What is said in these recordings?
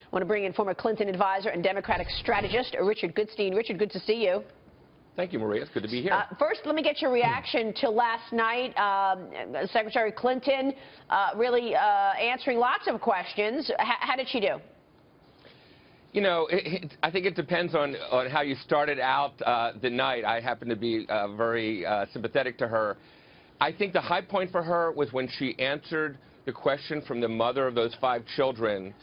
I want to bring in former Clinton advisor and Democratic strategist Richard Goodstein. Richard, good to see you. Thank you, Maria. It's good to be here. First, let me get your reaction to last night. Secretary Clinton really answering lots of questions. How did she do? You know, I think it depends on how you started out the night. I happen to be very sympathetic to her. I think the high point for her was when she answered the question from the mother of those 5 children.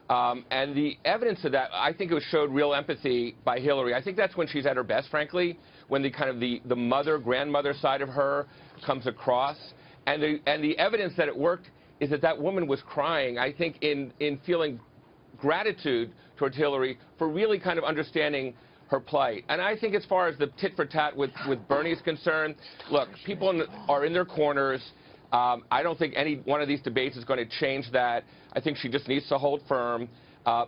And the evidence of that, I think it showed real empathy by Hillary. I think that's when she's at her best, frankly, when the mother, grandmother side of her comes across. And the evidence that it worked is that woman was crying, I think, in feeling gratitude towards Hillary for really kind of understanding her plight. And I think as far as the tit-for-tat with Bernie is concerned, look, people are in their corners. I don't think any one of these debates is going to change that. I think she just needs to hold firm.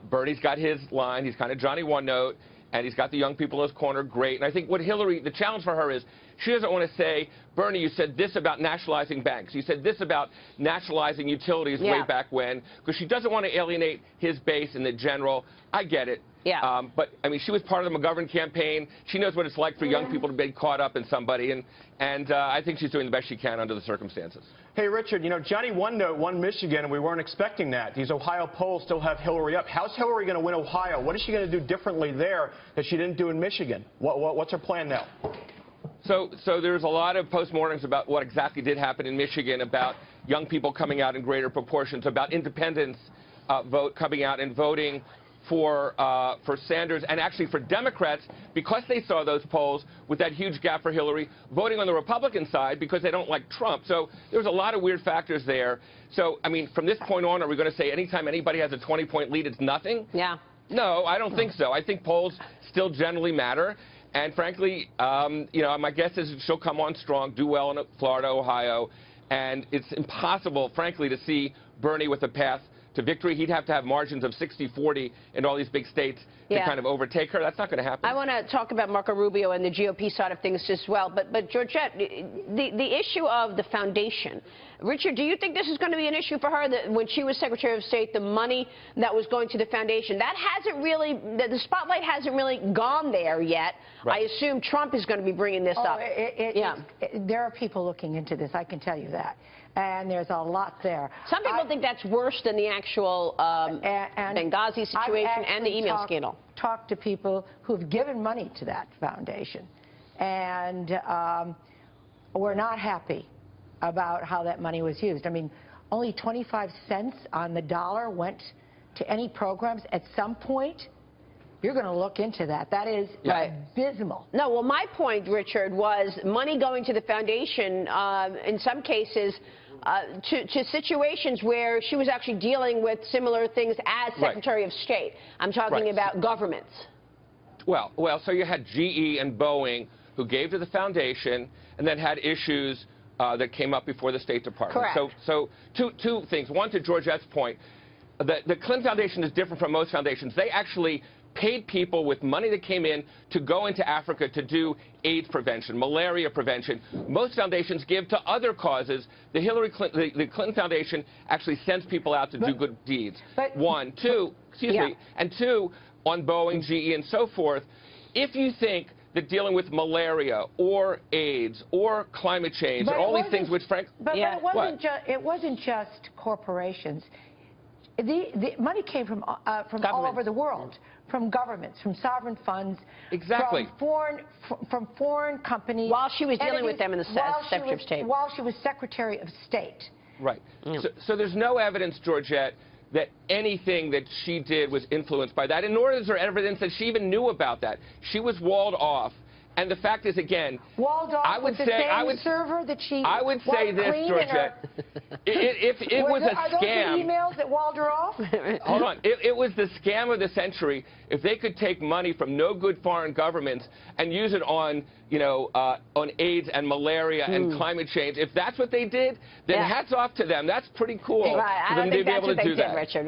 Bernie's got his line. He's kind of Johnny One Note, and he's got the young people in his corner. Great. And I think what Hillary, the challenge for her is she doesn't want to say, Bernie, you said this about nationalizing banks. You said this about nationalizing utilities way back when, because she doesn't want to alienate his base in the general. I get it. Yeah. But, I mean, she was part of the McGovern campaign. She knows what it's like for young people to be caught up in somebody, and I think she's doing the best she can under the circumstances. Hey, Richard, you know, Johnny One Note won Michigan, and we weren't expecting that. These Ohio polls still have Hillary up. How's Hillary going to win Ohio? What is she going to do differently there that she didn't do in Michigan? What's her plan now? So there's a lot of postmortems about what exactly did happen in Michigan, about young people coming out in greater proportions, about independents vote coming out and voting for Sanders, and actually for Democrats, because they saw those polls with that huge gap for Hillary, voting on the Republican side because they don't like Trump. So there's a lot of weird factors there. So, I mean, from this point on, are we going to say anytime anybody has a 20-point lead, it's nothing? Yeah. No, I don't think so. I think polls still generally matter. And frankly, you know, my guess is she'll come on strong, do well in Florida, Ohio, and it's impossible, frankly, to see Bernie with a path to victory. He'd have to have margins of 60-40 in all these big states to kind of overtake her. That's not going to happen. I want to talk about Marco Rubio and the GOP side of things as well. But Georgette, the issue of the foundation. Richard, do you think this is going to be an issue for her, that when she was Secretary of State, the money that was going to the foundation, that hasn't really, the spotlight hasn't really gone there yet. Right. I assume Trump is going to be bringing this up. There are people looking into this, I can tell you that. And there's a lot there. Some people think that's worse than the actual Benghazi situation and the email scandal. Talked to people who've given money to that foundation, and we're not happy about how that money was used. I mean, only 25 cents on the dollar went to any programs. At some point, you're going to look into that. That is abysmal. No, well, my point, Richard, was money going to the foundation, in some cases, to situations where she was actually dealing with similar things as Secretary of State. I'm talking about governments. Well, so you had GE and Boeing who gave to the foundation and then had issues that came up before the State Department. Correct. So two things. One, to Georgette's point, the Clinton Foundation is different from most foundations. They actually paid people with money that came in to go into Africa to do AIDS prevention, malaria prevention. Most foundations give to other causes. The the Clinton Foundation actually sends people out to do good deeds. One. Two, excuse me. And two, on Boeing, GE, and so forth, if you think that dealing with malaria or AIDS or climate change or all these things which, frankly... But it wasn't just corporations. The money came from all over the world, from governments, from sovereign funds, from foreign companies. While she was dealing with them in the Secretary of State. While she was Secretary of State. Right. So there's no evidence, Georgette, that anything that she did was influenced by that, and nor is there evidence that she even knew about that. She was walled off. And the fact is, again, walled off with the same server that she I would say this, Georgette. If it was a scam. Are those the emails that walled her off? Hold on. It was the scam of the century. If they could take money from no good foreign governments and use it on, you know, on AIDS and malaria and climate change, if that's what they did, then hats off to them. That's pretty cool for them to be able to do that. Richard.